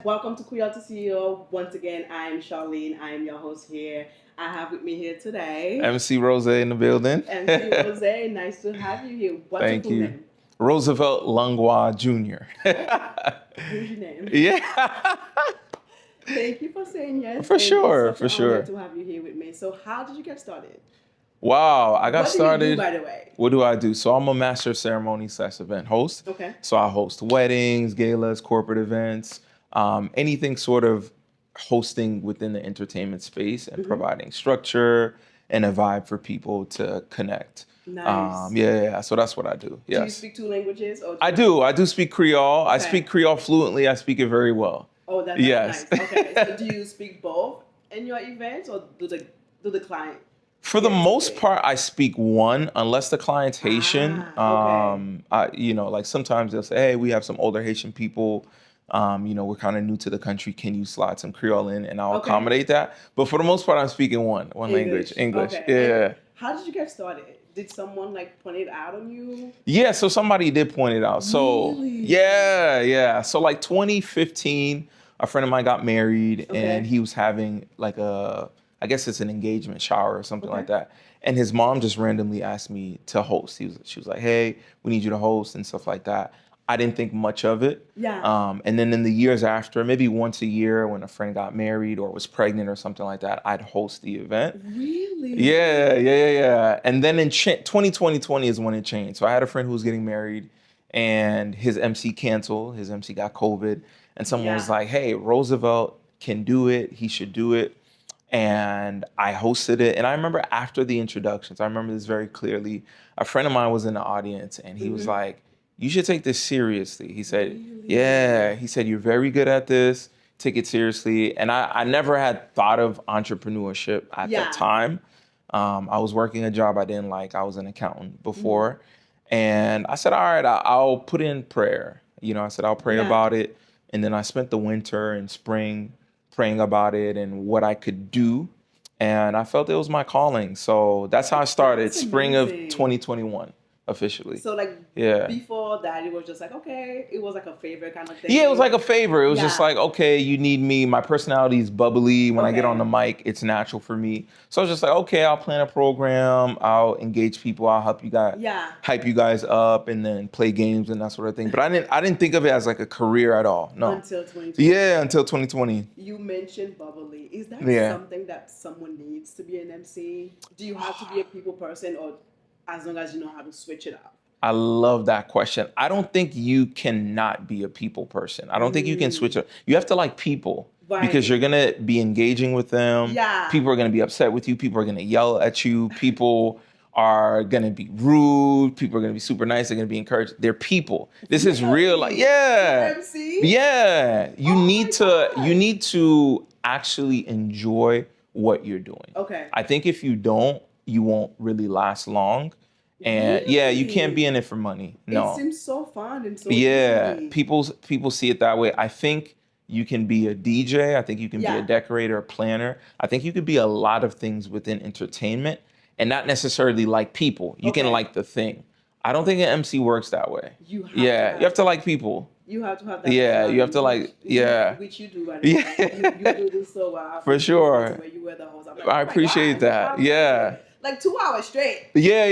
Welcome to Creole to CEO. Once again, I'm Charlene. I'm your host here. I have with me here today McRozay in the building. MC Rose. Nice to have you here. What's your Thank full you. name? Roosevelt Langlois Jr. Here's your name. Yeah. Thank you for saying yes. For and sure, It's for such an honor sure. to have you here with me. So, how did you get started? Wow, I got What do you do, started. by the way? What do I do? So I'm a master of ceremony / event host. Okay. So I host weddings, galas, corporate events, anything sort of hosting within the entertainment space and providing structure and a vibe for people to connect. Nice. Yeah. So that's what I do. Do you Yes. speak two languages? Or I do. I do speak Creole. I Okay. speak Creole fluently. I speak it very well. Oh, that's Yes. nice. Okay. So, do you speak both in your events, or do the client? For the Yes, most okay. part, I speak one, unless the client's Haitian. Okay. Like sometimes they'll say, "Hey, we have some older Haitian people. We're kind of new to the country. Can you slide some Creole in?" And I'll Okay. accommodate that. But for the most part, I'm speaking one language, English. Okay. Yeah. And how did you get started? Did someone like point it out on you? Yeah, so somebody did point it out. So Really? yeah. So like 2015, a friend of mine got married Okay. and he was having like I guess it's an engagement shower or something Okay. like that. And his mom just randomly asked me to host. She was like, "Hey, we need you to host," and stuff like that. I didn't think much of it. Yeah. And then in the years after, maybe once a year when a friend got married or was pregnant or something like that, I'd host the event. Really? Yeah. And then in 2020 is when it changed. So I had a friend who was getting married and his MC canceled. His MC got COVID. And someone was Yeah. like, "Hey, Roosevelt can do it. He should do it." And I hosted it. And I remember after the introductions, I remember this very clearly. A friend of mine was in the audience and he was like, "You should take this seriously." He said, Really? "Yeah." He said, "You're very good at this. Take it seriously." And I never had thought of entrepreneurship at Yeah. that time. I was working a job I didn't like. I was an accountant before. And I said, "All right, I'll put in prayer." I said, "I'll pray Yeah. about it." And then I spent the winter and spring praying about it and what I could do. And I felt it was my calling. So that's how I started, That's spring of amazing. 2021, officially. So like Yeah. before that, it was just like okay, it was like a favorite kind of thing. Yeah, it was like a favor. It was just Yeah. like, okay, you need me. My personality is bubbly. When I get Okay. on the mic, it's natural for me. So I was just like, okay, I'll plan a program. I'll engage people. I'll help you guys, Yeah. hype you guys up, and then play games and that sort of thing. But I didn't think of it as like a career at all. No. Until 2020. Yeah, until 2020. You mentioned bubbly. Is that Yeah. something that someone needs to be an MC? Do you have to be a people person, or as long as you know how to switch it up? I love that question. I don't think you cannot be a people person. I don't think you can switch up. You have to like people Right. because you're going to be engaging with them. Yeah. People are going to be upset with you. People are going to yell at you. People are going to be rude. People are going to be super nice. They're going to be encouraged. They're people. This is real life. Yeah. MC? Yeah. You Oh need my to God. you need to actually enjoy what you're doing. Okay. I think if you don't, you won't really last long. And yeah, you can't be in it for money. No. It seems so fun and so Yeah, easy. people see it that way. I think you can be a DJ. I think you can be Yeah. a decorator, a planner. I think you could be a lot of things within entertainment and not necessarily like people. You can Okay. like the thing. I don't think an MC works that way. You have Yeah, to you have to like people. You have to have that. Yeah, you have to like- which- yeah. Which you do, by the way. Yeah. You do this so well. For sure. Where you were the host. I'm like, I oh my appreciate God, that. how Yeah. like 2 hours straight. Yeah.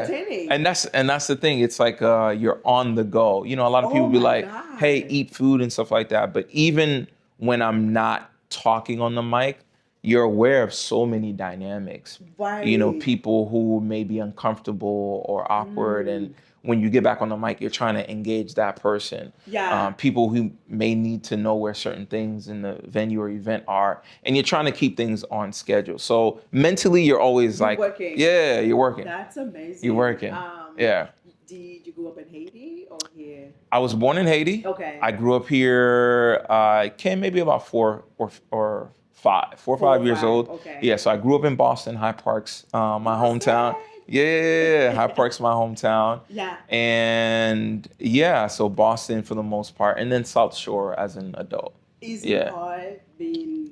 Entertaining. And that's the thing. It's like you're on the go. A lot of Oh people be my like, God. "Hey, eat food and stuff like that." But even when I'm not talking on the mic, you're aware of so many dynamics. Right. People who may be uncomfortable or awkward, and when you get back on the mic, you're trying to engage that person. Yeah. People who may need to know where certain things in the venue or event are, and you're trying to keep things on schedule. So mentally, you're always You're like, working. yeah, you're working. That's amazing. You're working. Yeah. Did you grow up in Haiti or here? I was born in Haiti. Okay. I grew up here. I came maybe about 4 or 5 years old. Okay. Yeah, so I grew up in Boston, High Park's my hometown. Yeah, High Park's my hometown. Yeah. And yeah, so Boston for the most part, and then South Shore as an adult. Is it Yeah. hard being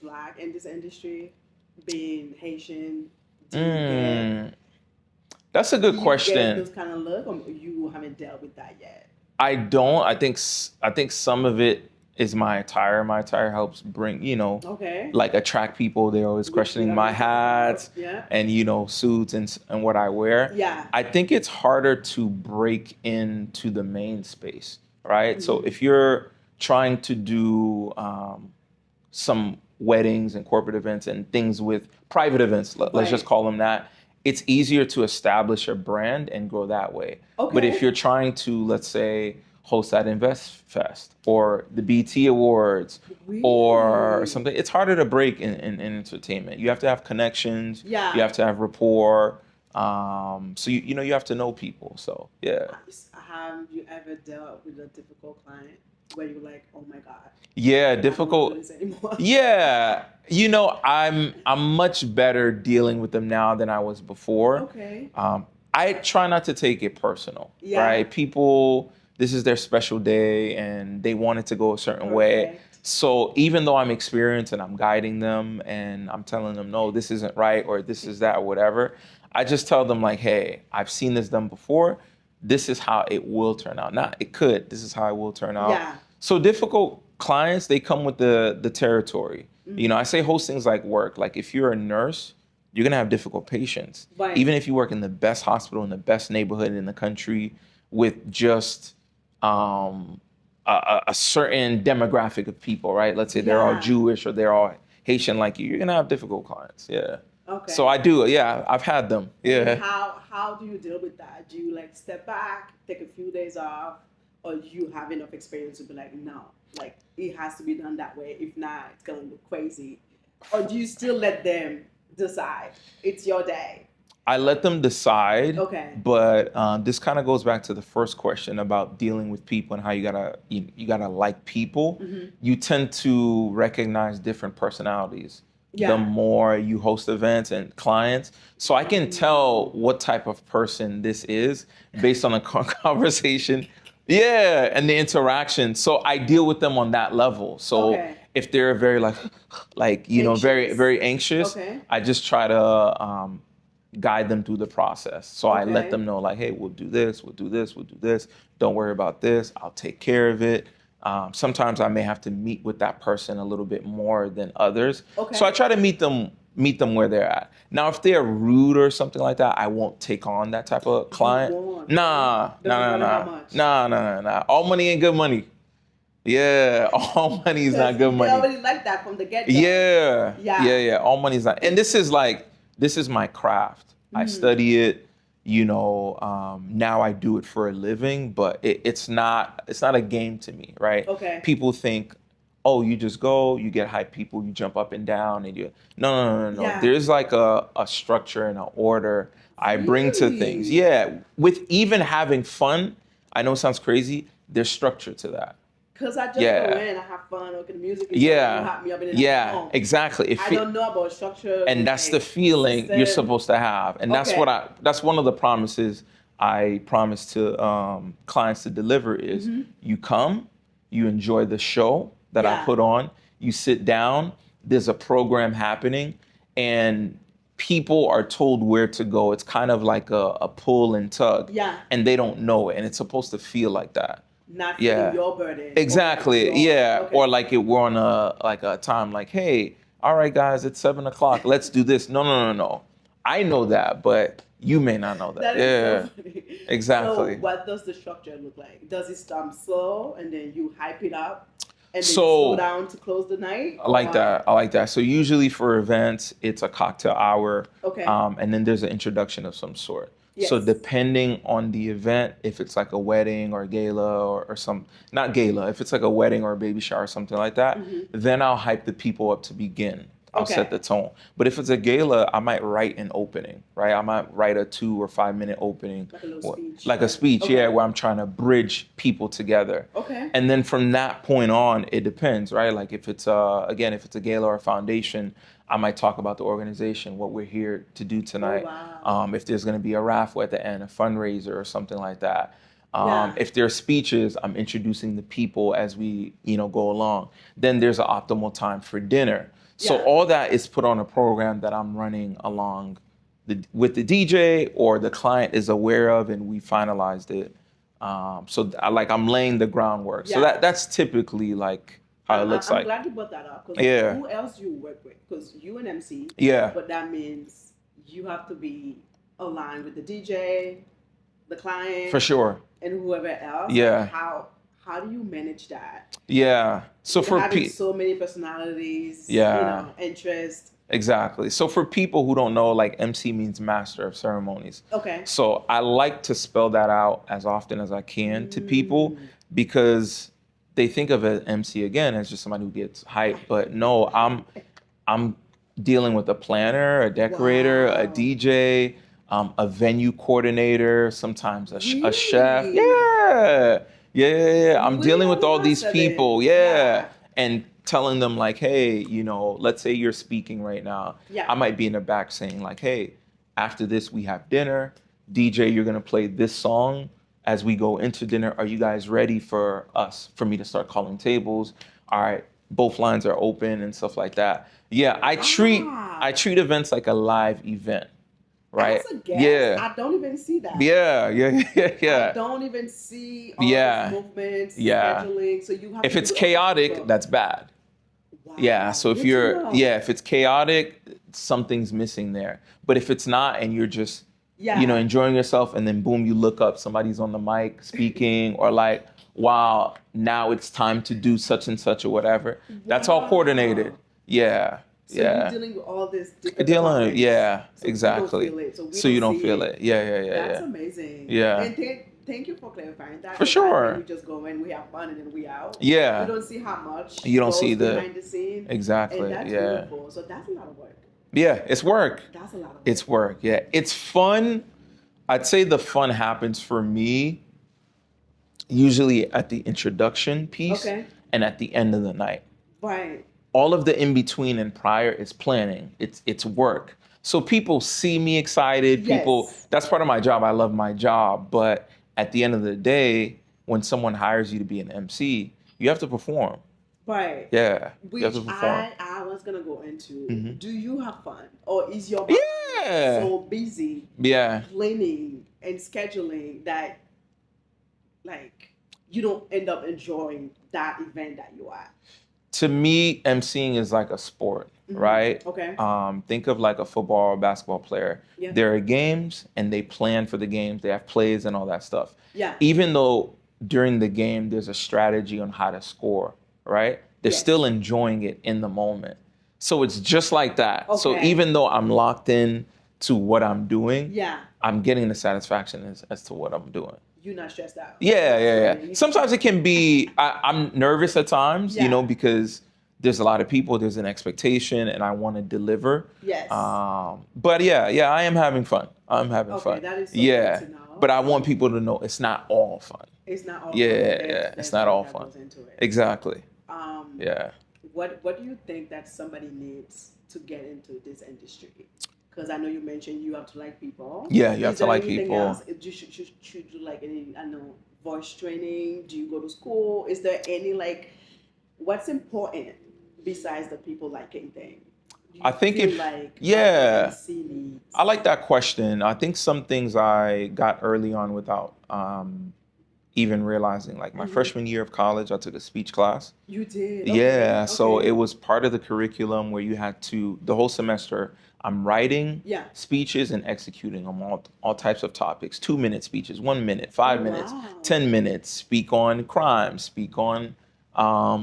Black in this industry, being Haitian? Do you That's a good get question. those kind of look, or you haven't dealt with that yet? I don't. I think some of it is my attire. My attire helps bring, Okay. like attract people. They're always questioning my hats Yeah. and, suits and what I wear. Yeah. I think it's harder to break into the main space, right? So Mm-hmm. if you're trying to do some weddings and corporate events and things with private events, let's just Right. call them that, it's easier to establish a brand and grow that way. Okay. But if you're trying to, let's say, host that Invest Fest or the BT Awards or Really? something, it's harder to break in entertainment. You have to have connections. Yeah. You have to have rapport. So you have to know people. So yeah. Have you ever dealt with a difficult client where you're like, oh my God, Yeah, I don't difficult. want to do this anymore? Yeah, I'm much better dealing with them now than I was before. Okay. I try not to take it personal, Yeah. right? People, this is their special day and they want it to go a certain way. Perfect. So even though I'm experienced and I'm guiding them and I'm telling them, no, this isn't right or this is that or whatever, I just tell them like, hey, I've seen this done before. This is how it will turn out. Not it could. This is how it will turn out. Yeah. So difficult clients, they come with the territory. Mm-hmm. I say host things like work. Like if you're a nurse, you're gonna have difficult patients. Right. Even if you work in the best hospital in the best neighborhood in the country with just a certain demographic of people, right? Let's say they're all Yeah. Jewish or they're all Haitian like you're gonna have difficult clients. Yeah. Okay. So I do, yeah, I've had them. And Yeah. how do you deal with that? Do you like step back, take a few days off, or you have enough experience to be like, no, like it has to be done that way. If not, it's gonna look crazy. Or do you still let them decide? It's your day. I let them decide. Okay. But this kind of goes back to the first question about dealing with people and how you gotta like people. Mm-hmm. You tend to recognize different personalities Yeah. the more you host events and clients. So I can tell what type of person this is based on the conversation. Yeah, and the interaction. So I deal with them on that level. So Okay. if they're very very Anxious. very anxious, Okay. I just try to guide them through the process. So I Okay. let them know like, hey, we'll do this, we'll do this, we'll do this. Don't worry about this. I'll take care of it. Sometimes I may have to meet with that person a little bit more than others. Okay. So I try to meet them where they're at. Now, if they're rude or something like that, I won't take on that type of client. won't? Nah. Doesn't matter how much? Nah. All money ain't good money. Yeah, all money is not good They money. already like that from the get-go. Yeah. Yeah. Yeah. All money's not. And this is my craft. I study it. Now I do it for a living, but it's not a game to me, right? Okay. People think, oh, you just go, you get hype people, you jump up and down, and no. Yeah. There's like a structure and an order I bring to things. Really? Yeah, with even having fun. I know it sounds crazy. There's structure to that. Because I just Yeah. go in, I have fun, okay, the music is Yeah, hype me up, and then yeah, I'm home. exactly. I don't know about structure. And that's the feeling you're supposed to have, and that's Okay. that's one of the promises I promise to clients to deliver is you come, you enjoy the show that I Yeah. put on, you sit down, there's a program happening, and people are told where to go. It's kind of like a pull and tug, Yeah. and they don't know it, and it's supposed to feel like that. Not Yeah. feeling your burden. Exactly. Or Yeah. okay. Or like we're on a time like, hey, all right, guys, it's 7:00. Let's do this. No. I know that, but you may not know that. That Yeah. is so funny. Exactly. So what does the structure look like? Does it start slow and then you hype it up and then So- you slow down to close the night? I like that. So usually for events, it's a cocktail hour. Okay. And then there's an introduction of some sort. Yes. So depending on the event, if it's like a wedding or a gala or some, not gala, if it's like a wedding or a baby shower or something like that, then I'll hype the people up to begin. I'll Okay. set the tone. But if it's a gala, I might write an opening, right? I might write a 2 or 5 minute opening. Like a little speech. Like a speech, Okay. yeah, where I'm trying to bridge people together. Okay. And then from that point on, it depends, right? Like if it's if it's a gala or a foundation, I might talk about the organization, what we're here to do tonight. wow. If there's going to be a raffle at the end, a fundraiser or something like that. Yeah. If there are speeches, I'm introducing the people as we, go along. Then there's an optimal time for dinner. So Yeah. all that is put on a program that I'm running along with the DJ or the client is aware of, and we finalized it. I'm laying the groundwork. So Yeah. that's typically like how it looks I'm like. glad you brought that up because Yeah. who else do you work with? Because you an MC, Yeah, but that means you have to be aligned with the DJ, the client, for sure. and whoever else. Yeah. Like how do you manage that? Yeah. So for Having so many personalities, Yeah. interests. Exactly. So for people who don't know, like MC means master of ceremonies. Okay. So I like to spell that out as often as I can to people because they think of an MC again as just somebody who gets hype. But no, I'm dealing with a planner, a decorator, a Wow. DJ, a venue coordinator, sometimes a chef. Really? Yeah. I'm dealing with all these Seven. people. Yeah. And telling them like, hey, let's say you're speaking right now. Yeah. I might be in the back saying like, hey, after this we have dinner. DJ, you're gonna play this song as we go into dinner. Are you guys ready for me to start calling tables? All right, both lines are open and stuff like that. Yeah, I treat events like a live event. Right? As a guest, yeah. I don't even see that. Yeah. I don't even see all those movements, scheduling. So you have if it's chaotic, that's bad. Wow. Yeah. So if it's chaotic, something's missing there. But if it's not and you're just enjoying yourself and then boom, you look up, somebody's on the mic speaking or like, wow, now it's time to do such and such or whatever. Wow. That's all coordinated. Yeah. So you're dealing with all this different so exactly. So you don't feel it. Yeah. That's amazing. Yeah. And thank you for clarifying that. For sure. We just go in, we have fun, and then we out. Yeah. You don't see how much you don't see behind the scene. Exactly. And that's beautiful. So that's a lot of work. Yeah, it's work. That's a lot of work. It's work. Yeah, it's fun. I'd say the fun happens for me usually at the introduction piece and at the end of the night. Right. All of the in between and prior is planning. It's work. So people see me excited. Yes. That's part of my job. I love my job. But at the end of the day, when someone hires you to be an MC, you have to perform. Right. Yeah. Which you have to perform. I was gonna go into. Do you have fun, or is your mind so busy? Planning and scheduling that, like, you don't end up enjoying that event that you are. To me, emceeing is like a sport, right? Okay. Think of like a football or basketball player. Yeah. There are games and they plan for the games. They have plays and all that stuff. Yeah. Even though during the game there's a strategy on how to score, right? They're still enjoying it in the moment. So it's just like that. Okay. So even though I'm locked in to what I'm doing, I'm getting the satisfaction as to what I'm doing. You're not stressed out. Yeah. Sometimes it can be, I'm nervous at times, because there's a lot of people, there's an expectation, and I want to deliver. Yes. But I am having fun. I'm having fun. That is so good to know. But I want people to know it's not all fun. It's not all fun. It's not all fun. Exactly. What do you think that somebody needs to get into this industry? Because I know you mentioned you have to like people. Yeah, you have to like people. Else? Should you like any, voice training? Do you go to school? Is there any, what's important besides the people liking things? I think I like that question. I think some things I got early on without even realizing, like my freshman year of college, I took a speech class. You did? Yeah. So it was part of the curriculum where you had to, the whole semester, I'm writing speeches and executing on all types of topics. 2-minute speeches, 1 minute, 5 minutes, 10 minutes, speak on crime, speak on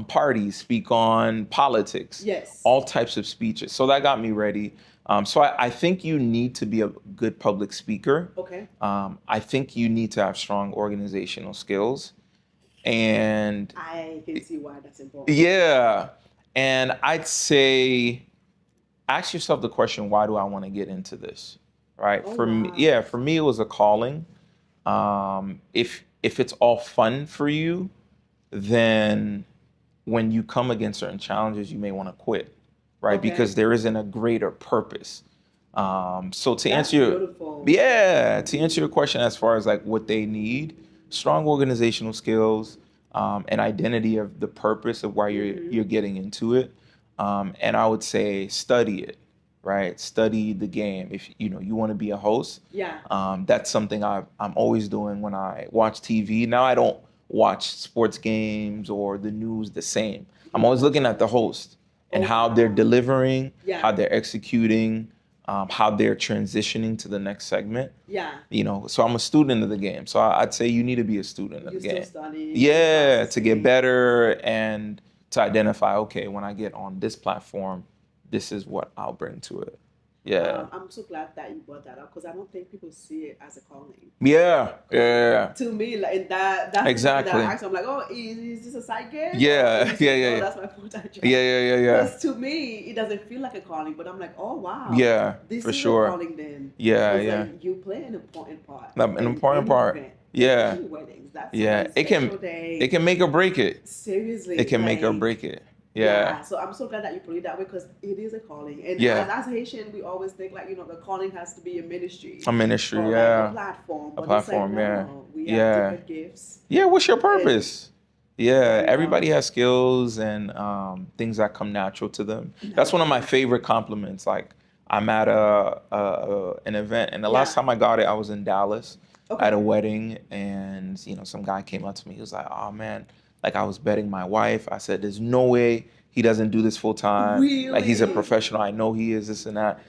parties, speak on politics. Yes. All types of speeches. So that got me ready. So I think you need to be a good public speaker. Okay. I think you need to have strong organizational skills. And I can see why that's important. Yeah. And I'd say, ask yourself the question, why do I want to get into this? Right? For me, it was a calling. If it's all fun for you, then when you come against certain challenges, you may want to quit. Right, because there isn't a greater purpose. So to answer your question as far as like what they need, strong organizational skills, an identity of the purpose of why you're getting into it, and I would say study it. Right, study the game. If you want to be a host, that's something I'm always doing when I watch TV. Now I don't watch sports games or the news the same. I'm always looking at the host and how they're delivering, how they're executing, how they're transitioning to the next segment. Yeah. You know, so I'm a student of the game. So I'd say you need to be a student of the game. Still studying. Yeah, to get better and to identify, okay, when I get on this platform, this is what I'll bring to it. Yeah. I'm so glad that you brought that up because I don't think people see it as a calling. Yeah. To me, like that's exactly. That I'm like, oh, is this a side gig? Yeah. Yeah. Oh, that's my full-time job. Yeah. Because to me, it doesn't feel like a calling, but I'm like, oh wow. Yeah. This for is sure. a calling then. Yeah. Like, you play an important part. An important part. Event, yeah. Weddings. That's it can make or break it. Seriously. It can make or break it. Yeah. So I'm so glad that you put it that way because it is a calling. And as Haitian, we always think like, the calling has to be a ministry. A ministry, or yeah. Like a platform. But platform, it's like, no, we have different gifts. Yeah, what's your purpose? Everybody has skills and things that come natural to them. That's one of my favorite compliments. Like I'm at an event and the last time I got it, I was in Dallas at a wedding and, some guy came up to me. He was like, oh man, like I was betting my wife. I said, there's no way he doesn't do this full time. Really? Like he's a professional. I know he is this and that.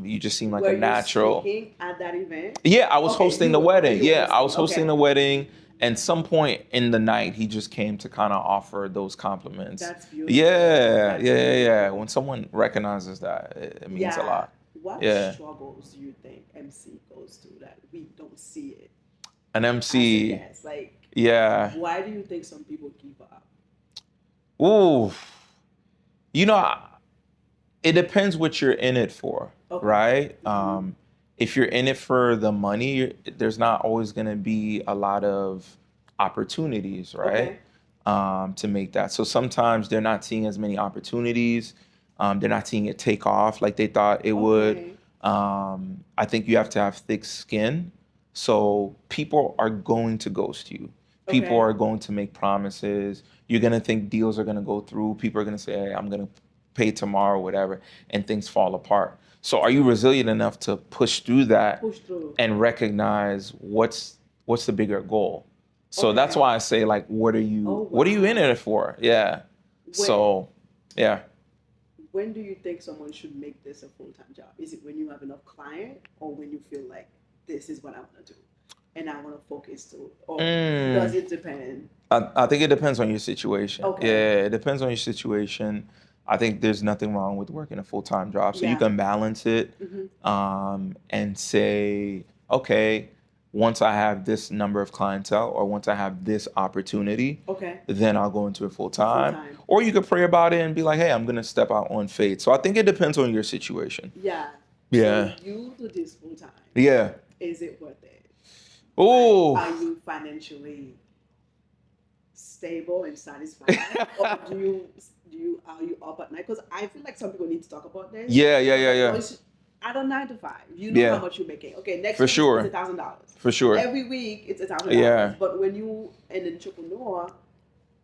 You just seem like a natural. Were you speaking at that event? Yeah, I was hosting the wedding. I was hosting the wedding. And some point in the night, he just came to kind of offer those compliments. That's beautiful. Yeah. When someone recognizes that, it means a lot. What struggles do you think MC goes through that we don't see it? An MC. Why do you think some people give up? Ooh. It depends what you're in it for, right? If you're in it for the money, there's not always going to be a lot of opportunities, right? To make that. So sometimes they're not seeing as many opportunities. They're not seeing it take off like they thought it would. I think you have to have thick skin. So people are going to ghost you. People are going to make promises. You're going to think deals are going to go through. People are going to say, hey, I'm going to pay tomorrow, whatever, and things fall apart. So are you resilient enough to push through that and recognize what's the bigger goal? So that's why I say, like, what are you in it for? Yeah. When do you think someone should make this a full-time job? Is it when you have enough client or when you feel like this is what I want to do and I want to focus to? Or does it depend? I think it depends on your situation. Yeah, it depends on your situation. I think there's nothing wrong with working a full-time job. So you can balance it and say, okay, once I have this number of clientele or once I have this opportunity, then I'll go into it full-time. Or you could pray about it and be like, hey, I'm going to step out on faith. So I think it depends on your situation. Yeah. Yeah. So you do this full-time. Yeah. Is it worth it? Oh. Are you financially stable and satisfied? Or are you up at night? Because I feel like some people need to talk about this. Yeah. At a 9 to 5, you know how much you're making. Okay, next week it's $1,000. For sure. Every week it's $1,000. Yeah. But when you an entrepreneur,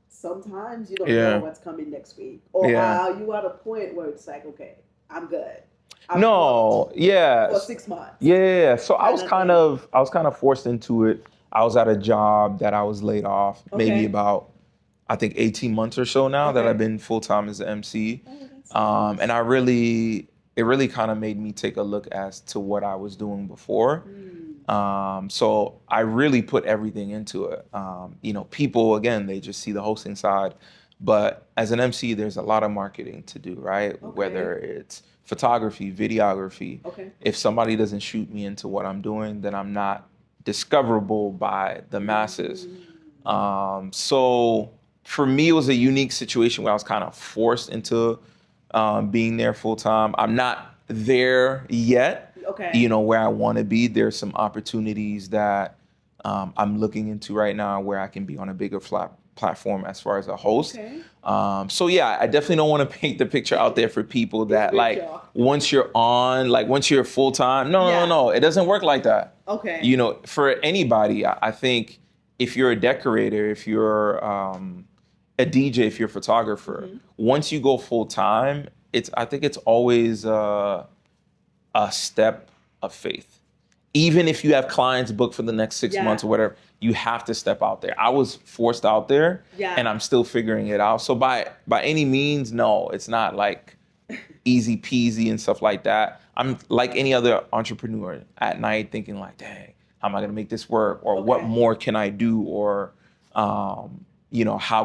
sometimes you don't know what's coming next week. Or are you at a point where it's like, okay, I'm good. For 6 months. Yeah. So I was kind of forced into it. I was at a job that I was laid off maybe about, I think 18 months or so now that I've been full-time as an MC. And it really kind of made me take a look as to what I was doing before. So I really put everything into it. People, again, they just see the hosting side. But as an MC, there's a lot of marketing to do, right? Whether it's photography, videography. If somebody doesn't shoot me into what I'm doing, then I'm not discoverable by the masses. So for me, it was a unique situation where I was kind of forced into being there full time. I'm not there yet, where I want to be. There's some opportunities that I'm looking into right now where I can be on a bigger platform as far as a host. I definitely don't want to paint the picture out there for people that once you're on, once you're full time. No, it doesn't work like that. For anybody, I think if you're a decorator, if you're a DJ, if you're a photographer, once you go full time, I think it's always a step of faith. even if you have clients booked for the next 6 months or whatever, you have to step out there. I was forced out there, and I'm still figuring it out. So by any means, no, it's not like easy peasy and stuff like that. I'm like any other entrepreneur at night thinking like, dang, how am I gonna make this work? Or what more can I do? Or, how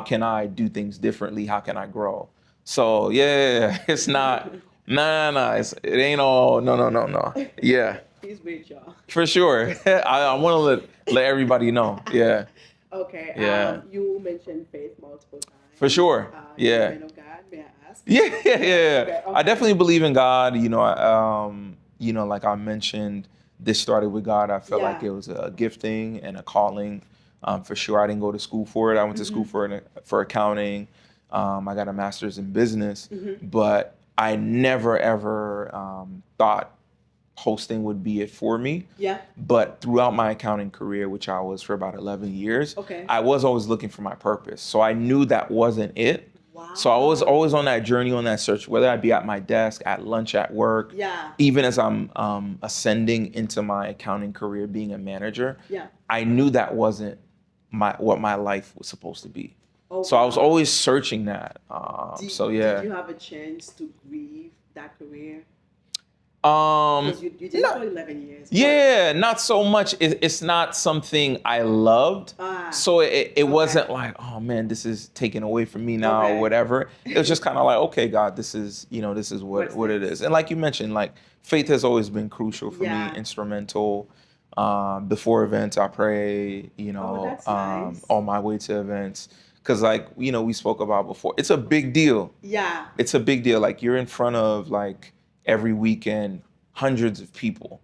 can I do things differently? How can I grow? So yeah, it's not, it ain't all, no. Yeah. He's with y'all. For sure. I want to let everybody know. Yeah. Okay. Yeah. You mentioned faith multiple times. For sure. Yeah. Man of God, may I ask? Yeah. Okay. I definitely believe in God. Like I mentioned, this started with God. I felt like it was a gifting and a calling. For sure, I didn't go to school for it. I went to school for accounting. I got a master's in business, but I never ever thought hosting would be it for me. Yeah. But throughout my accounting career, which I was for about 11 years, I was always looking for my purpose. So I knew that wasn't it. Wow. So I was always on that journey, on that search, whether I'd be at my desk, at lunch, at work, even as I'm ascending into my accounting career, being a manager, I knew that wasn't what my life was supposed to be. So I was always searching that. Did you have a chance to grieve that career? Because you did it for 11 years. Yeah, not so much. It's not something I loved. So it wasn't like, oh man, this is taken away from me now or whatever. It was just kind of like, okay, God, this is what it is. And like you mentioned, like faith has always been crucial for me, instrumental. Before events, I pray, nice. On my way to events. Because like, we spoke about before, it's a big deal. Yeah. It's a big deal. Like you're in front of like, every weekend, hundreds of people,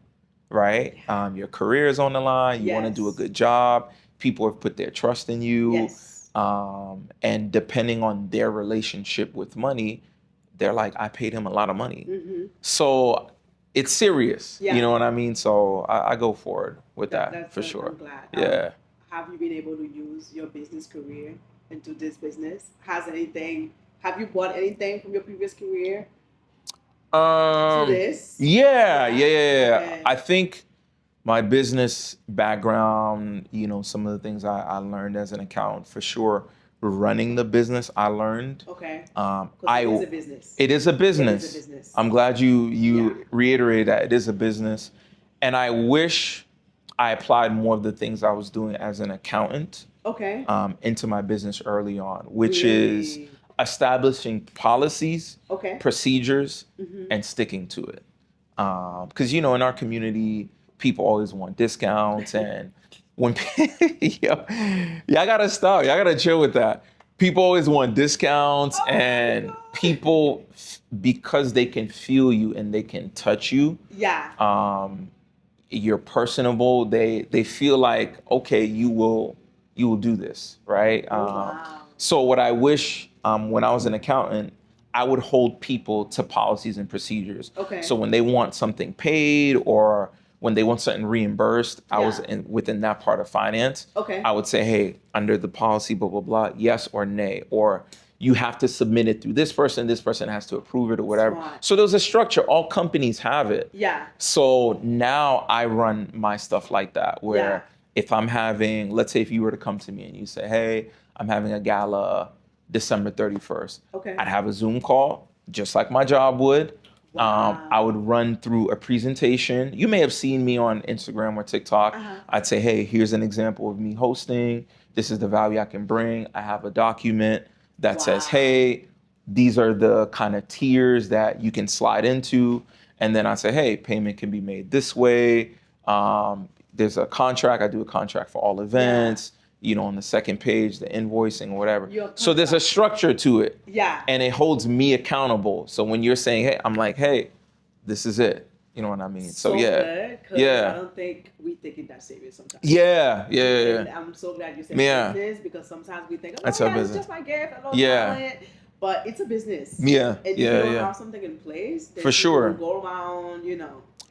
right? Your career is on the line. You want to do a good job. People have put their trust in you. Yes. And depending on their relationship with money, they're like, I paid him a lot of money. So it's serious. You know what I mean? So I go forward with that for sure. I'm glad. Yeah. Have you been able to use your business career into this business? Have you bought anything from your previous career? To this? Yeah. Okay. I think my business background, some of the things I learned as an accountant, for sure, running the business I learned. Okay. It is a business. It is a business. I'm glad you reiterated that. It is a business. And I wish I applied more of the things I was doing as an accountant into my business early on, which is establishing policies, procedures, and sticking to it. Because, in our community, people always want discounts. And when, I gotta stop. Y'all gotta chill with that. People always want discounts, and people, because they can feel you and they can touch you. Yeah. You're personable. They feel like, okay, you will do this, right? So what I wish, when I was an accountant, I would hold people to policies and procedures. So when they want something paid or when they want something reimbursed, I was within that part of finance. I would say, hey, under the policy, blah, blah, blah, yes or nay, or you have to submit it through this person has to approve it or whatever. Smart. So there's a structure. All companies have it. Yeah. So now I run my stuff like that, where if I'm having, let's say if you were to come to me and you say, hey, I'm having a gala December 31st. I'd have a Zoom call, just like my job would. Wow. I would run through a presentation. You may have seen me on Instagram or TikTok. I'd say, hey, here's an example of me hosting. This is the value I can bring. I have a document that says, hey, these are the kind of tiers that you can slide into. And then I say, hey, payment can be made this way. There's a contract. I do a contract for all events. On the second page, the invoicing, whatever. So there's a structure to it. Yeah. And it holds me accountable. So when you're saying, hey, I'm like, hey, this is it. You know what I mean? So yeah. Good, I don't think we take it that serious sometimes. Yeah. And I'm so glad you said business, because sometimes we think, oh, it's just my gift. I don't talent. But it's a business. Yeah. And if you don't have something in place, then for sure, go around,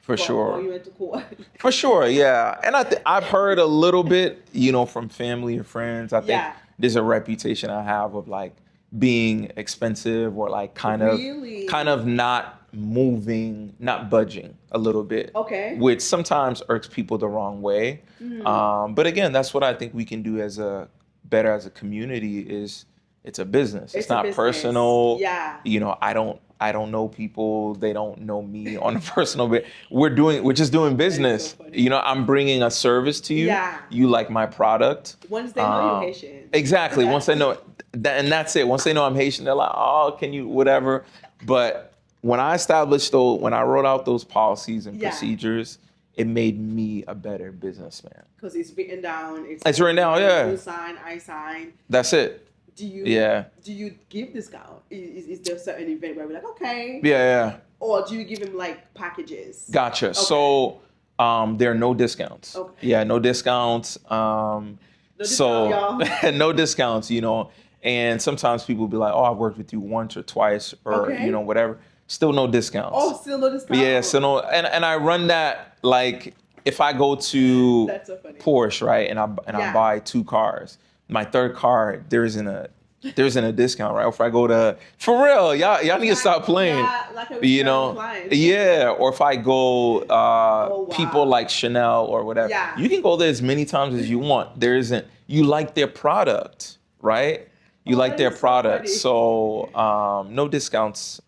For sure. Call you into court. For sure, yeah. And I've heard a little bit, from family or friends. I think there's a reputation I have of like, being expensive or like kind Really? of not moving, not budging a little bit. Okay. Which sometimes irks people the wrong way. But again, that's what I think we can do as a community is it's a business. It's a not business. personal. Yeah. You know, I don't know people. They don't know me on a personal bit. We're just doing business. so funny. You know, I'm bringing a service to you. Yeah. You like my product. Once they know you're Haitian. Exactly. Yeah. Once they know that, and that's it. Once they know I'm Haitian, they're like, oh, can you whatever. But when I wrote out those policies and procedures, it made me a better businessman. Because it's written down. It's written down, yeah. You sign, I sign. That's it. Do you give discount? Is there a certain event where we're like, okay? Yeah. Or do you give him like packages? Gotcha. Okay. So there are no discounts. Okay. Yeah, no discounts. No discounts, you know. And sometimes people will be like, oh, I've worked with you once or twice or, you know, whatever. Still no discounts. Oh, still no discounts? Yeah, still no. And I run that, like, if I go to Porsche, right, and I buy 2 cars, my third car, there isn't a discount, right? Or if I go to, for real, y'all need to stop playing. You know? Yeah, or if I go, people like Chanel or whatever, you can go there as many times as you want. You like their product, right? You like their product. So no discounts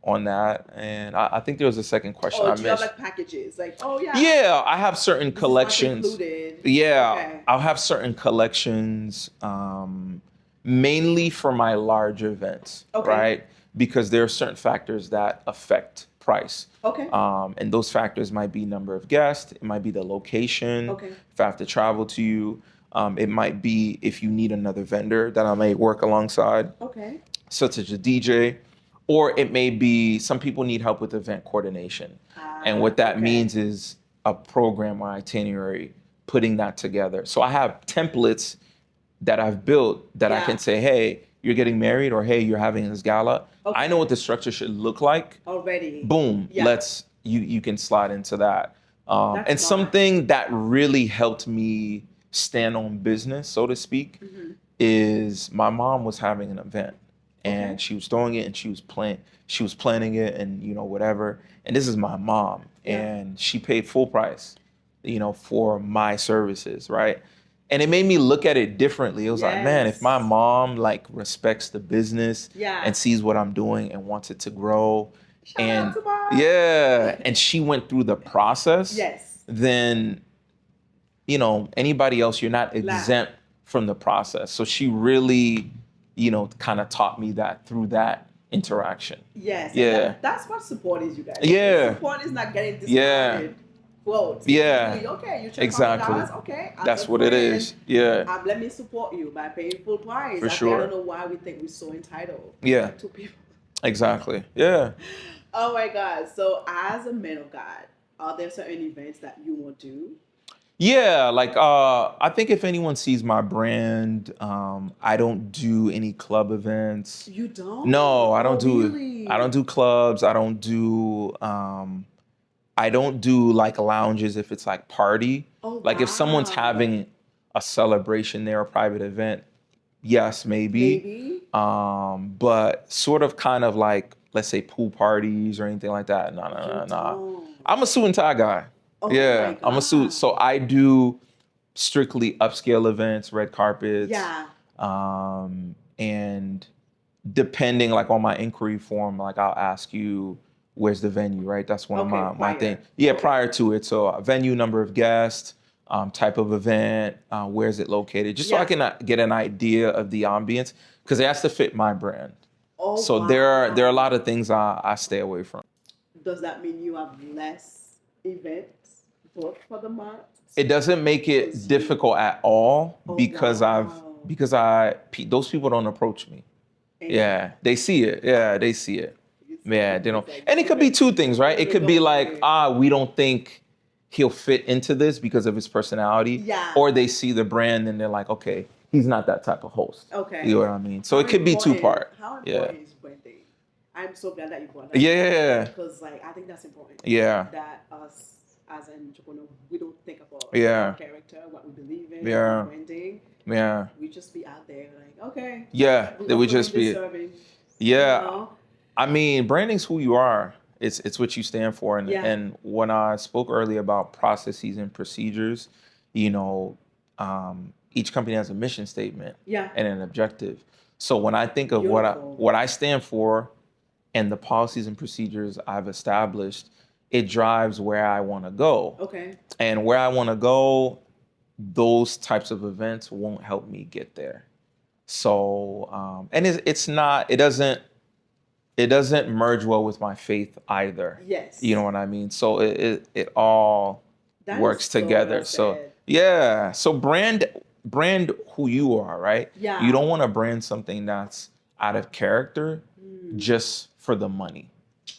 on that. And I think there was a second question I missed. Do you have like packages? Like, yeah, I have certain collections. Yeah, I'll have certain collections mainly for my large events, right? Because there are certain factors that affect price. Okay. And those factors might be number of guests, it might be the location, if I have to travel to you. It might be if you need another vendor that I may work alongside, such as a DJ, or it may be some people need help with event coordination. And what that means is a program or itinerary, putting that together. So I have templates that I've built that I can say, hey, you're getting married, or hey, you're having this gala. I know what the structure should look like. Already. Boom. You can slide into that. And something that really helped me stand on business, so to speak, is my mom was having an event and she was throwing it and she was planning it and, you know, whatever. And this is my mom and she paid full price, you know, for my services, right? And it made me look at it differently. It was like, man, if my mom like respects the business and sees what I'm doing and wants it to grow, and she went through the process, then, you know, anybody else, you're not exempt from the process. So she really, you know, kind of taught me that through that interaction. Yes. Yeah. That's what support is, you guys. Yeah. Support is not getting discounted. Quotes. Yeah. Really, okay, you exactly. Okay. That's what it is. Yeah. Let me support you by paying full price. For sure. I don't know why we think we're so entitled. Yeah. To people. Exactly. Yeah. Oh my God. So as a man of God, are there certain events that you want to do? Yeah, like I think if anyone sees my brand, I don't do any club events. You don't? No, I don't do really? I don't do clubs. I don't do like lounges if it's like party. Oh, like if someone's having a celebration there, a private event, yes, maybe. But sort of kind of like, let's say pool parties or anything like that. No. I'm a suit and tie guy. Oh yeah, I'm a suit. So I do strictly upscale events, red carpets. Yeah. And depending like on my inquiry form, like I'll ask you, where's the venue, right? That's one of my things. Yeah, prior to it. So a venue, number of guests, type of event, where is it located? Just so I can get an idea of the ambience, because it has to fit my brand. So there are a lot of things I stay away from. Does that mean you have less events booked for the month? It doesn't make it difficult at all because those people don't approach me. Yeah, they see it. Yeah, they see it. Yeah, they don't. And it could be two things, right? It could be like, we don't think he'll fit into this because of his personality. Yeah. Or they see the brand and they're like, okay, he's not that type of host. Okay. You know what I mean? So it could be two-part. How important is branding? I'm so glad that you brought that. Yeah. Because like I think that's important. Yeah. That us as an entrepreneur, we don't think about Yeah. our character, what we believe in, Yeah. our branding. Yeah. We just be out there like, okay, Yeah. we They would offering just this be. service, Yeah. you know? I mean, branding's who you are. It's what you stand for. And Yeah. and when I spoke earlier about processes and procedures, you know, each company has a mission statement Yeah. and an objective. So when I think of Beautiful. what I stand for and the policies and procedures I've established, it drives where I want to go. Okay. And where I want to go, those types of events won't help me get there. So and it's not, it doesn't merge well with my faith either. Yes. You know what I mean? So it all That works is so together. well So said. yeah. So brand who you are, right? Yeah. You don't want to brand something that's out of character just for the money.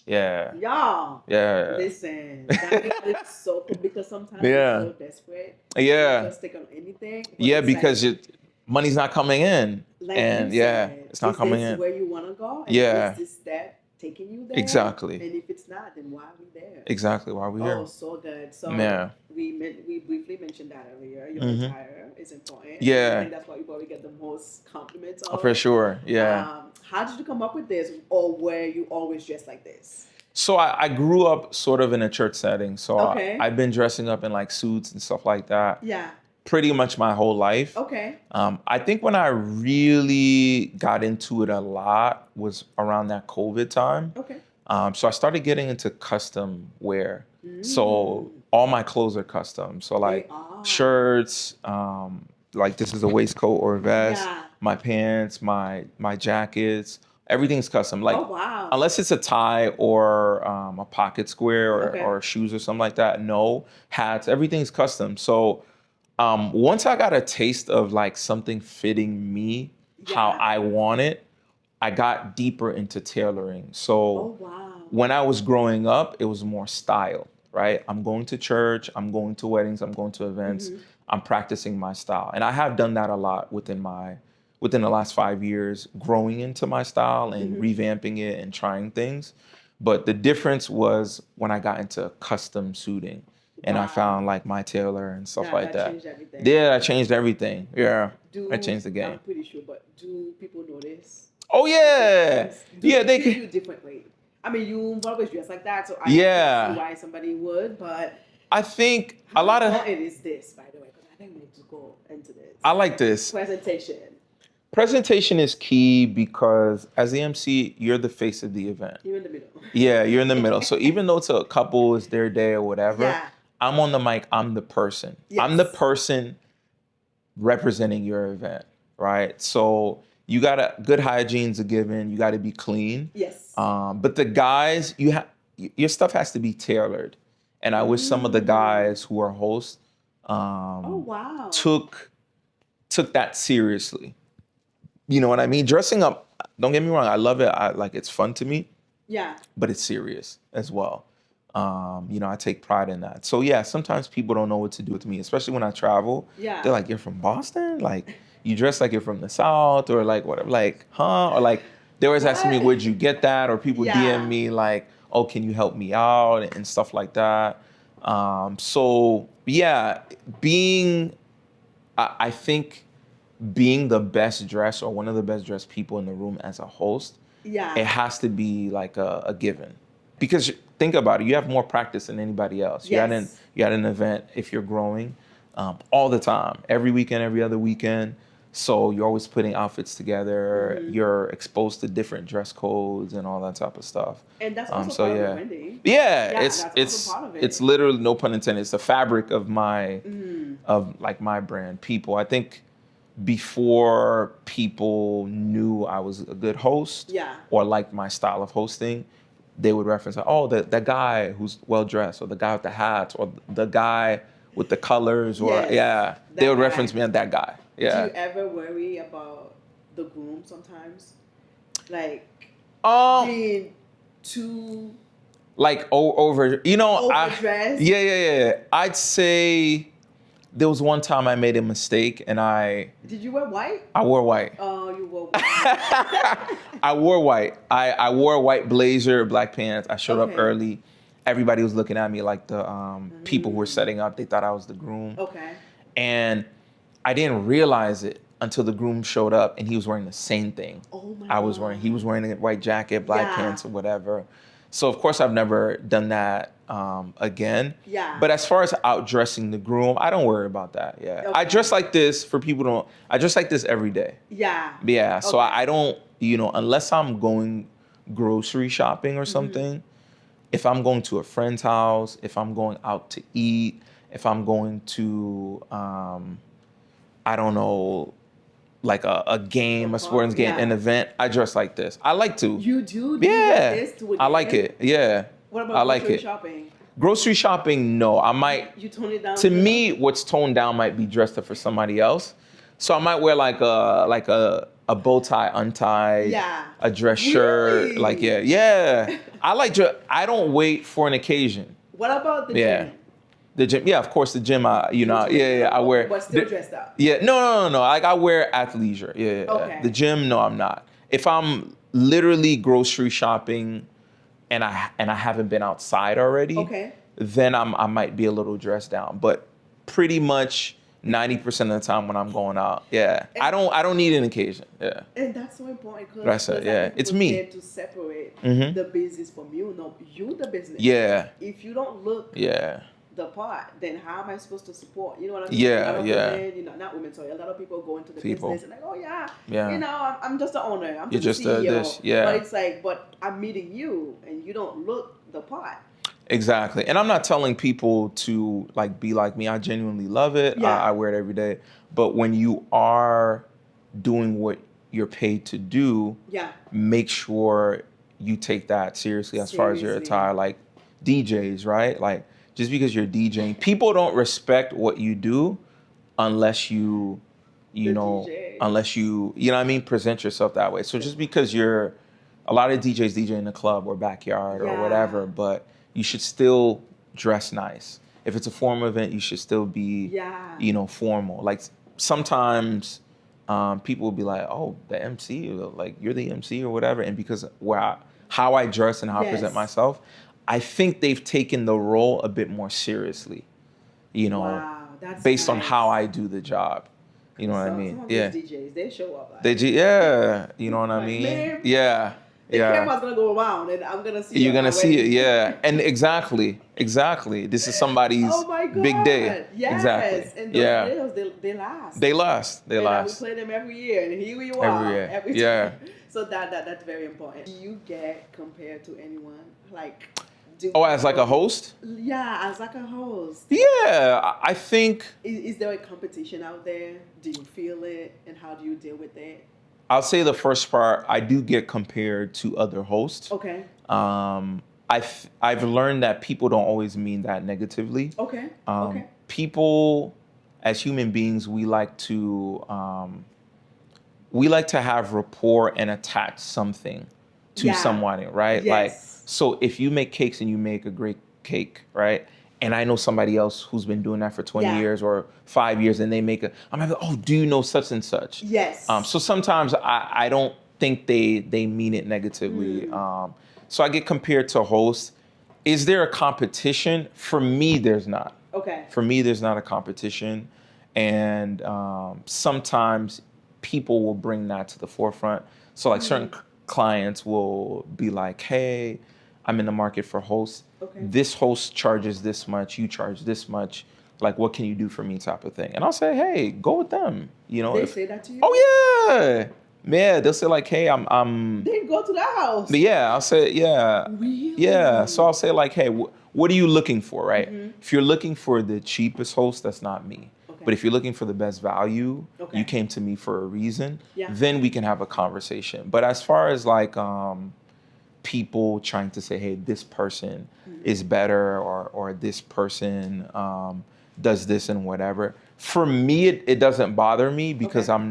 Yeah. Y'all, Yeah. listen, that is so cool because sometimes Yeah. we're so desperate. Yeah. We just take on anything. but Yeah, it's because like, money's not coming in. like And you yeah, said, it's not is coming this in. where you want to go? And Yeah. is this step taking you there? Exactly. And if it's not, then why are we there? Exactly why we here. Oh, so good. So Yeah. we briefly mentioned that earlier. Your Mhm. attire is important. Yeah. I think that's why you probably get the most compliments of. For sure. Yeah. How did you come up with this, or were you always dressed like this? So I grew up sort of in a church setting. So Okay. I've been dressing up in like suits and stuff like that Yeah. pretty much my whole life. Okay. I think when I really got into it a lot was around that COVID time. Okay. So I started getting into custom wear. So all my clothes are custom. So like are. shirts, like this is a waistcoat or a vest, Yeah. my pants, my jackets, everything's custom. Like Oh wow. unless it's a tie or a pocket square Okay. or shoes or something like that, no, hats, everything's custom. So once I got a taste of like something fitting me how Yeah. I want it, I got deeper into tailoring. So Oh wow. when I was growing up, it was more style, right? I'm going to church, I'm going to weddings, I'm going to events, I'm practicing my style. And I have done that a lot within the last 5 years, growing into my style and revamping it and trying things. But the difference was when I got into custom suiting and I Wow. found like my tailor and stuff like that. Changed everything. Yeah, I changed everything. Yeah, Do, I changed the game. I'm pretty sure, but do people notice? Oh yeah, Do yeah. they They treat could. you differently? I mean, you always dress like that, so I Yeah. can see why somebody would. But I think how a lot of. important is this, by the way? Because I think we need to go into this. I like this. Presentation. Presentation is key because as the MC, you're the face of the event. You're in the middle. Yeah, you're in the middle. So even though it's a couple, it's their day or whatever, Yeah. I'm on the mic, I'm the person. Yes. I'm the person representing your event, right? So you got good hygiene's a given. You got to be clean. Yes. But the guys, your stuff has to be tailored. And I wish some of the guys who are hosts Oh wow. took that seriously. You know what I mean? Dressing up, don't get me wrong, I love it. It's fun to me, Yeah. but it's serious as well. I take pride in that. So yeah, sometimes people don't know what to do with me, especially when I travel. Yeah. They're like, "You're from Boston? Like, you dress like you're from the South," or like whatever, like, huh? Or like, they always asking me, What? "Where'd you get that?" Or people Yeah. DM me like, "Oh, can you help me out?" and stuff like that. So yeah, I think being the best dressed or one of the best dressed people in the room as a host, Yeah. it has to be like a given. Because think about it, you have more practice than anybody else. Yes. You had an event, if you're growing, all the time, every weekend, every other weekend. So you're always putting outfits together. You're exposed to different dress codes and all that type of stuff. And that's also So part yeah. of the branding. Yeah, Yeah, it's that's also part of it. it's literally, no pun intended, it's the fabric of my my brand. People, I think before people knew I was a good host Yeah. or liked my style of hosting, they would reference, oh, that guy who's well dressed, or the guy with the hats, or the guy with the colors, or Yes, yeah, they that would guy. reference me as that guy. Yeah. Do you ever worry about the groom sometimes? Like being too Like over, overdressed? Yeah. I'd say there was one time I made a mistake and I Did you wear white? wore white. Oh, you wore white. I wore white. I wore a white blazer, black pants. I showed Okay. up early. everybody was looking at me like the people who were setting up. They thought I was the groom. Okay. And I didn't realize it until the groom showed up and he was wearing the same thing Oh my I was God. wearing. He was wearing a white jacket, black Yeah. pants, or whatever. So of course I've never done that again. Yeah. But as far as outdressing the groom, I don't worry about that. Yeah. Okay. I dress like this for people who don't. I dress like this every day. Yeah. Yeah. So Okay. I don't, unless I'm going grocery shopping or something, if I'm going to a friend's house, if I'm going out to eat, if I'm going to, I don't know, like a game, a sporting game, Yeah. an event, I dress like this. I like to. You do? Yeah. This to I like it. Yeah. What about I like grocery it. shopping? Grocery shopping, no. I might, You tone it down? to me, what's toned down might be dressed up for somebody else. So I might wear like a bow tie untied, Yeah. a dress shirt, Really? like yeah. I don't wait for an occasion. What about the Yeah. gym? The gym, yeah, of course, the gym. I wear. But still dressed up. Yeah, no. Like I wear athleisure. Yeah. Okay. The gym, no, I'm not. If I'm literally grocery shopping, and I haven't been outside already, Okay. then I might be a little dressed down. But pretty much 90% of the time when I'm going out, yeah, I don't need an occasion. Yeah. And that's so important because That's it, yeah. It's me. tend to separate Mhm. the business from you. No, you the business. Yeah. If you don't look Yeah. the part, then how am I supposed to support? You know what I mean? Yeah, A lot of yeah. Women, not women, sorry. A lot of people go into the People. business and like, oh yeah, Yeah. I'm just the owner. I'm You're just just the CEO. this, yeah. But it's like, but I'm meeting you, and you don't look the part. Exactly. And I'm not telling people to like be like me. I genuinely love it. Yeah. I wear it every day. But when you are doing what you're paid to do, Yeah. make sure you take that seriously as far as your Seriously. attire. Like DJs, right? Like just because you're DJing, people don't respect what you do unless you The know, DJ. unless you know what I mean, present yourself that way. So just because you're a lot of DJs DJ in the club or backyard or Yeah. whatever, but you should still dress nice. If it's a formal event, you should still be, Yeah. formal. Like sometimes people will be like, "Oh, the MC, like you're the MC or whatever," and because how I dress and how I present Yes. myself, I think they've taken the role a bit more seriously. Wow, that's based on nice. how I do the job. You know what I mean? Some of Yeah. these DJs, they show up like, You know what I Like, mean? man, Yeah. the Yeah. camera's gonna go around, and I'm gonna see. You're on gonna my see it, wedding. yeah. And exactly. This is somebody's Oh my God. big day. Yes. Exactly. And those Yeah. videos, they last. They last. And we play them every year, and here you are. Every year. Every Yeah. time. So that's very important. Do you get compared to anyone? Like, As like a host? Yeah, as like a host. Yeah. I think Is there a competition out there? Do you feel it, and how do you deal with it? I'll say the first part, I do get compared to other hosts. Okay. I've learned that people don't always mean that negatively. Okay. People, as human beings, we like to have rapport and attach something to Yeah. someone, right? Yes. Like, so if you make cakes and you make a great cake, right? And I know somebody else who's been doing that for 20 Yeah. years or 5 years, and they make I'm like, oh, do you know such and such? Yes. So sometimes I don't think they mean it negatively. So I get compared to hosts. Is there a competition? For me, there's not. Okay. For me, there's not a competition. And sometimes people will bring that to the forefront. So like certain clients will be like, hey, I'm in the market for hosts. Okay. This host charges this much, you charge this much. Like, what can you do for me type of thing? And I'll say, hey, go with them. They say that to you? Oh, yeah. Yeah, they'll say like, hey, I'm They go to that house. yeah, I'll say, yeah. Really? Yeah, so I'll say like, hey, what are you looking for, right? If you're looking for the cheapest host, that's not me. Okay. But if you're looking for the best value, Okay. you came to me for a reason, Yeah. then we can have a conversation. But as far as like people trying to say, hey, this person is better or this person does this and whatever, for me, it doesn't bother me because Okay.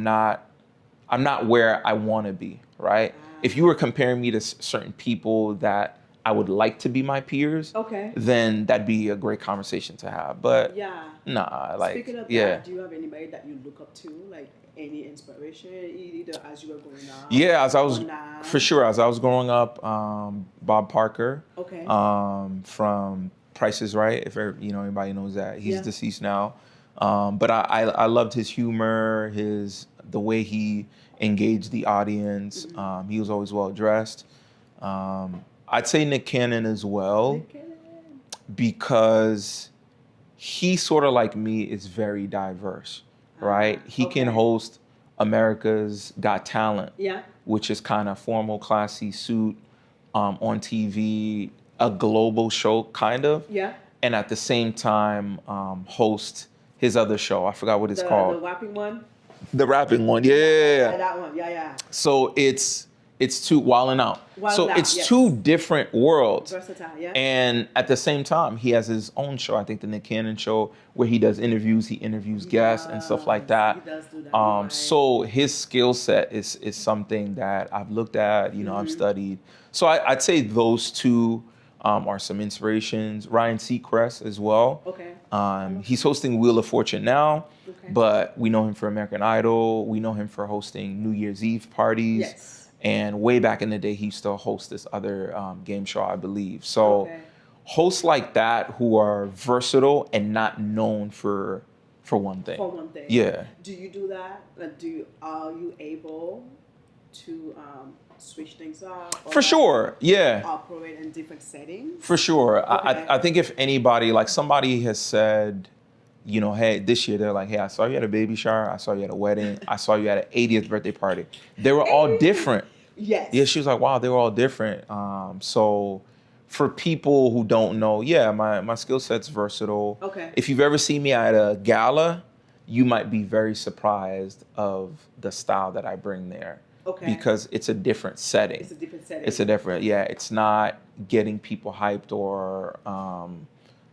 I'm not where I want to be, right? If you were comparing me to certain people that I would like to be my peers, Okay. then that'd be a great conversation to have. But Yeah. nah, like, Speaking of yeah. that, do you have anybody that you look up to, like any inspiration, either as you were growing up? Yeah, as I was, or now? for sure, as I was growing up, Bob Parker, Okay. from Price is Right, if anybody knows that. He's Yeah. deceased now. But I loved his humor, the way he engaged the audience. Mm-hmm. He was always well dressed. I'd say Nick Cannon as well, Nick Cannon. because he sort of like me is very diverse, right? He can Okay. host America's Got Talent, Yeah. which is kind of formal, classy suit on TV, a global show kind of, Yeah. and at the same time host his other show. I forgot what it's The called. rapping one. The rapping one, Yeah, yeah. that one. Yeah. So it's two Wildin' Out. So it's yes. two different worlds. Versatile. Yeah. And at the same time, he has his own show. I think the Nick Cannon show, where he does interviews. He interviews guests and stuff like that. He does do that. Right. So his skill set is something that I've looked at. I've studied. So I'd say those two are some inspirations. Ryan Seacrest as well. Okay. He's hosting Wheel of Fortune now, Okay. but we know him for American Idol. We know him for hosting New Year's Eve parties. Yes. And way back in the day, he used to host this other game show, I believe. So Okay. hosts like that who are versatile and not known for one thing. For one thing. Yeah. Do you do that? Are you able to switch things up? For sure. Yeah. Operate in different settings? For sure. Okay. I think if anybody, like somebody has said, hey, this year, they're like, hey, I saw you at a baby shower. I saw you at a wedding. I saw you at an 80th birthday party. They were all different. Yes. Yeah, she was like, wow, they were all different. So for people who don't know, yeah, my skill set's versatile. Okay. If you've ever seen me at a gala, you might be very surprised of the style that I bring there. Okay. Because it's a different setting. It's a different setting. It's not getting people hyped or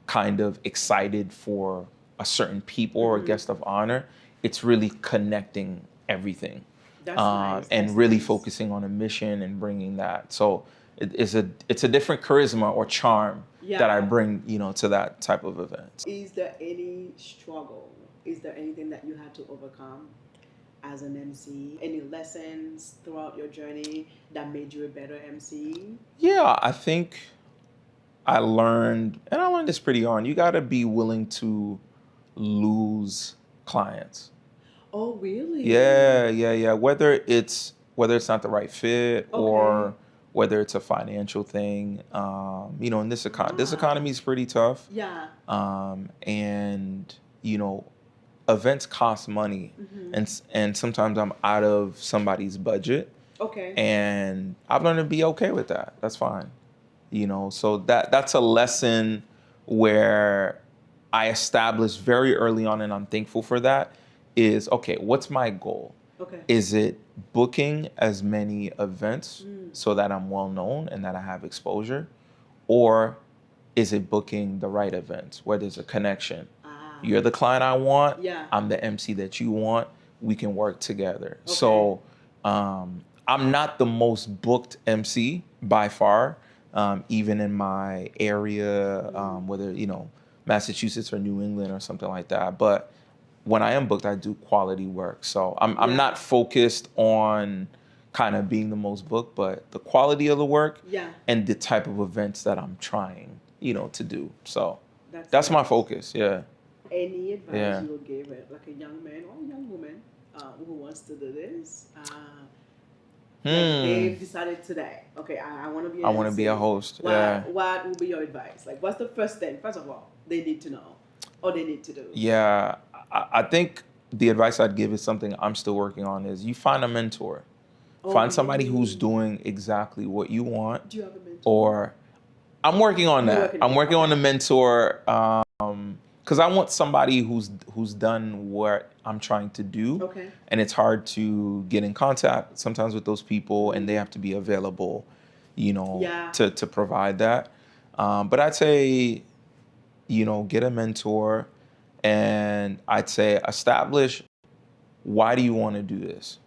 kind of excited for a certain people or a guest of honor. It's really connecting everything. That's nice. And That's really nice. focusing on a mission and bringing that. So it's a different charisma or charm that I bring, to that type of event. Is there any struggle? Is there anything that you had to overcome as an MC? Any lessons throughout your journey that made you a better MC? Yeah, I think I learned this pretty on. You got to be willing to lose clients. Oh, really? Yeah. Whether it's not the right fit or whether it's a financial thing, in this economy is pretty tough. Yeah. And events cost money, and sometimes I'm out of somebody's budget. Okay. And I've learned to be okay with that. That's fine. So that's a lesson where I established very early on, and I'm thankful for that, is, okay, what's my goal? Okay. Is it booking as many events so that I'm well known and that I have exposure? Or is it booking the right events where there's a connection? You're the client I want. Yeah. I'm the MC that you want. We can work together. Okay. So I'm not the most booked MC by far, even in my area, whether, Massachusetts or New England or something like that. But when I am booked, I do quality work. So I'm not focused on kind of being the most booked, but the quality of the work and the type of events that I'm trying, to do. So that's my focus. Yeah. Any advice you would give it, like a young man or a young woman who wants to do this? Like they've decided today, okay, I want to be. I want to be a host. What would be your advice? Like, what's the first thing? First of all, they need to know, or they need to do. Yeah, I think the advice I'd give is something I'm still working on. Is you find a mentor, find somebody who's doing exactly what you want. Do you have a mentor? Or I'm working on that. I'm working on a mentor. Because I want somebody who's done what I'm trying to do. Okay. And it's hard to get in contact sometimes with those people, and they have to be available, to provide that. But I'd say, get a mentor, and I'd say establish, why do you want to do this,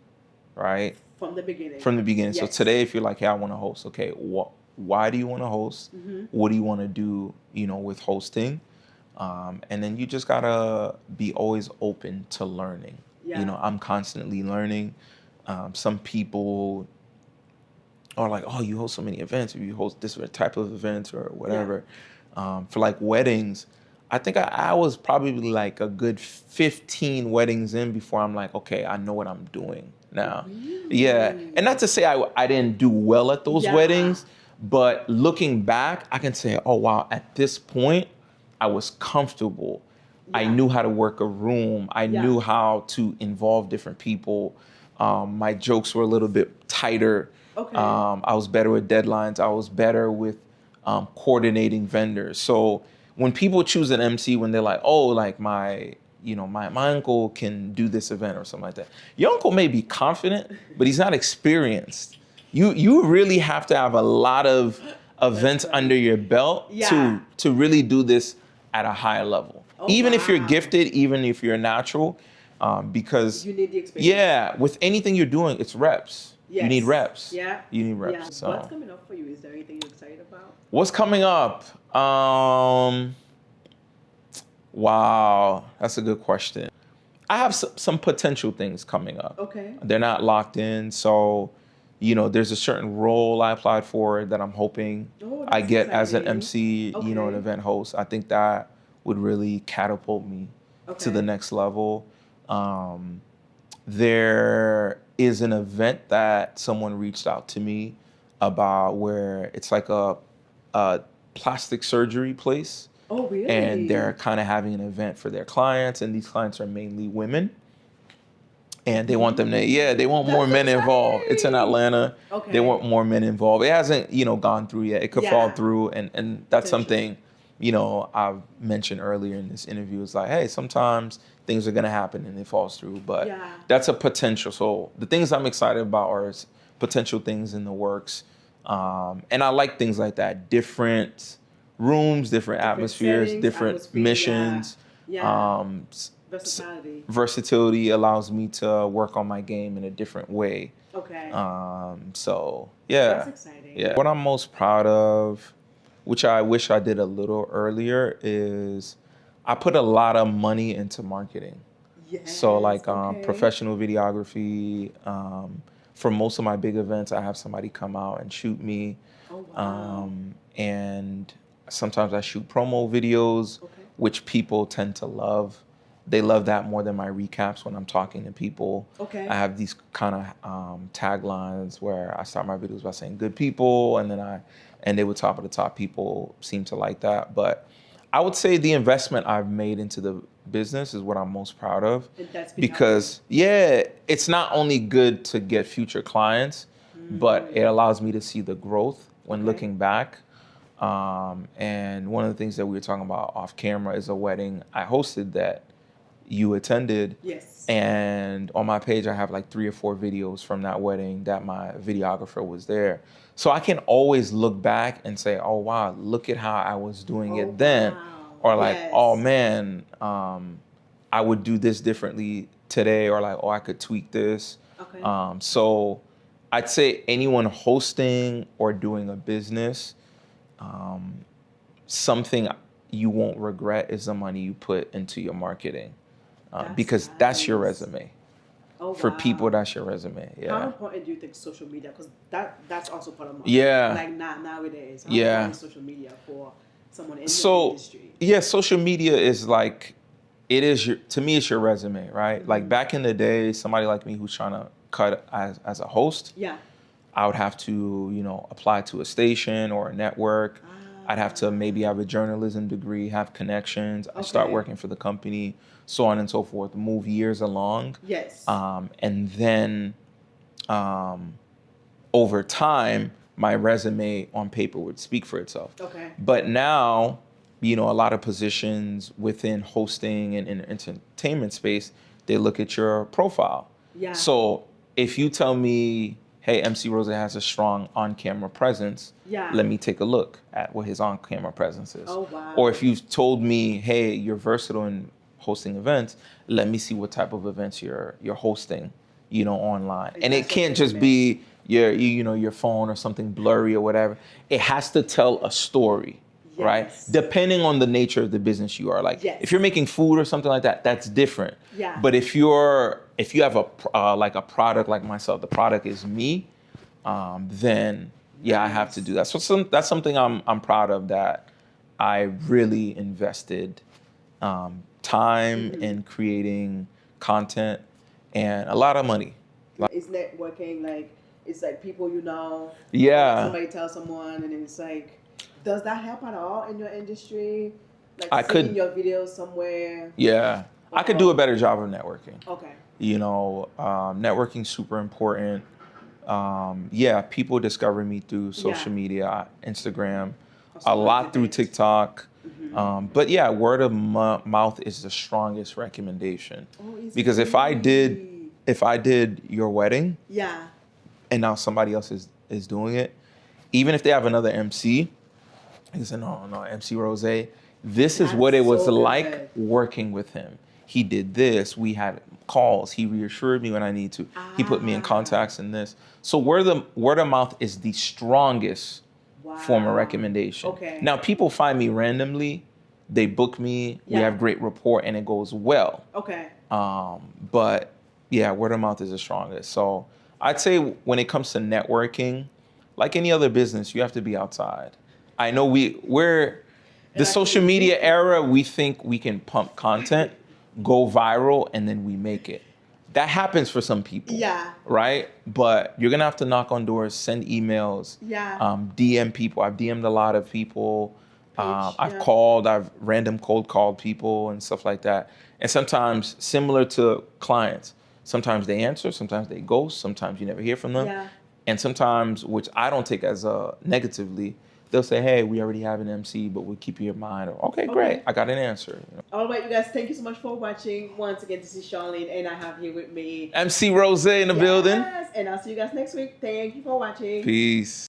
right? From the beginning. From the beginning. Yes. So today, if you're like, hey, I want to host, okay, why do you want to host? What do you want to do, with hosting? And then you just gotta be always open to learning. Yeah. I'm constantly learning. Some people are like, oh, you host so many events, or you host this type of events or whatever. For like weddings, I think I was probably like a good 15 weddings in before I'm like, okay, I know what I'm doing now. Really? Yeah. And not to say I didn't do well at those weddings, but looking back, I can say, oh, wow, at this point, I was comfortable. I knew how to work a room. I knew how to involve different people. My jokes were a little bit tighter. Okay. I was better with deadlines. I was better with coordinating vendors. So when people choose an MC, when they're like, oh, like my uncle can do this event or something like that. Your uncle may be confident, but he's not experienced. You really have to have a lot of events under your belt to really do this at a high level. Even if you're gifted, even if you're natural, because you need the experience. Yeah, with anything you're doing, it's reps. Yes. You need reps. Yeah. You need reps. Yeah. So. What's coming up for you? Is there anything you're excited about? What's coming up? Wow, that's a good question. I have some potential things coming up. Okay. They're not locked in, so there's a certain role I applied for that I'm hoping I get as an MC, an event host. I think that would really catapult me to the next level. There is an event that someone reached out to me about where it's like a plastic surgery place. Oh, really? And they're kind of having an event for their clients, and these clients are mainly women. And they want them to, they want more men involved. It's in Atlanta. Okay. They want more men involved. It hasn't, gone through yet. It could fall through, and that's something, I've mentioned earlier in this interview. It's like, hey, sometimes things are gonna happen and it falls through, but that's a potential. So the things I'm excited about are potential things in the works, and I like things like that. Different rooms, different atmospheres, settings, different missions. Versatility allows me to work on my game in a different way. Okay. So yeah. That's exciting. Yeah. What I'm most proud of, which I wish I did a little earlier, is I put a lot of money into marketing. Yes. So like professional videography. For most of my big events, I have somebody come out and shoot me. Oh, wow. And sometimes I shoot promo videos, which people tend to love. They love that more than my recaps when I'm talking to people. Okay. I have these kind of taglines where I start my videos by saying good people, and they would top of the top. People seem to like that. But I would say the investment I've made into the business is what I'm most proud of. Because it's not only good to get future clients, but it allows me to see the growth when looking back. And one of the things that we were talking about off camera is a wedding I hosted that you attended. Yes. And on my page, I have like 3 or 4 videos from that wedding that my videographer was there. So I can always look back and say, oh, wow, look at how I was doing it then. Wow. Or like, oh, man, I would do this differently today. Or like, oh, I could tweak this. Okay. So I'd say anyone hosting or doing a business, something you won't regret is the money you put into your marketing. Because that's your resume. Oh, For wow. people, that's your resume. Yeah. How important do you think social media? Because that's also part of marketing. Yeah. Like nowadays. How important is social media for someone in the industry? Yeah, social media is like, to me, it's your resume, right? Mm-hmm. Like back in the day, somebody like me who's trying to cut as a host, I would have to, apply to a station or a network. I'd have to maybe have a journalism degree, have connections. I start working for the company, so on and so forth, move years along. Yes. And then over time, my resume on paper would speak for itself. Okay. But now, a lot of positions within hosting and in the entertainment space, they look at your profile. Yeah. So if you tell me, hey, McRozay has a strong on-camera presence, let me take a look at what his on-camera presence is. Oh, wow. Or if you've told me, hey, you're versatile in hosting events, let me see what type of events you're hosting, online. And it can't just be, your phone or something blurry or whatever. It has to tell a story, right? Yes. Depending on the nature of the business you are. Like Yes. if you're making food or something like that, that's different. Yeah. But if you have a product like myself, the product is me, then yeah, I have to do that. So that's something I'm proud of, that I really invested time in creating content and a lot of money. Is networking like, it's like people you know? Yeah. Somebody tells someone, and then it's like, does that help at all in your industry? Like I seeing could- your videos somewhere? Yeah, I could do a better job of networking. Okay. Networking's super important. Yeah, people discover me through social media, Instagram, a lot through TikTok. But yeah, word of mouth is the strongest recommendation. Because if I did your wedding, Yeah. and now somebody else is doing it, even if they have another MC, I said, no, McRozay, this is what it was so like good. working with him. He did this. We had calls. He reassured me when I need to. He put me in contacts in this. So word of mouth is the strongest form of recommendation. Okay. Now, people find me randomly. They book me. We have great rapport, and it goes well. Okay. But yeah, word of mouth is the strongest. So I'd say when it comes to networking, like any other business, you have to be outside. I know we're the social media era. We think we can pump content, go viral, and then we make it. That happens for some people. Yeah. Right? But you're gonna have to knock on doors, send emails, DM people. I've DM'd a lot of people. I've random cold called people and stuff like that. And sometimes, similar to clients, sometimes they answer, sometimes they ghost, sometimes you never hear from them. Yeah. And sometimes, which I don't take as negatively, they'll say, hey, we already have an MC, but we'll keep you in mind. Or, okay, great, I got an answer. All right, you guys, thank you so much for watching. Once again, this is Charlene, and I have here with me McRozay in the building. And I'll see you guys next week. Thank you for watching. Peace.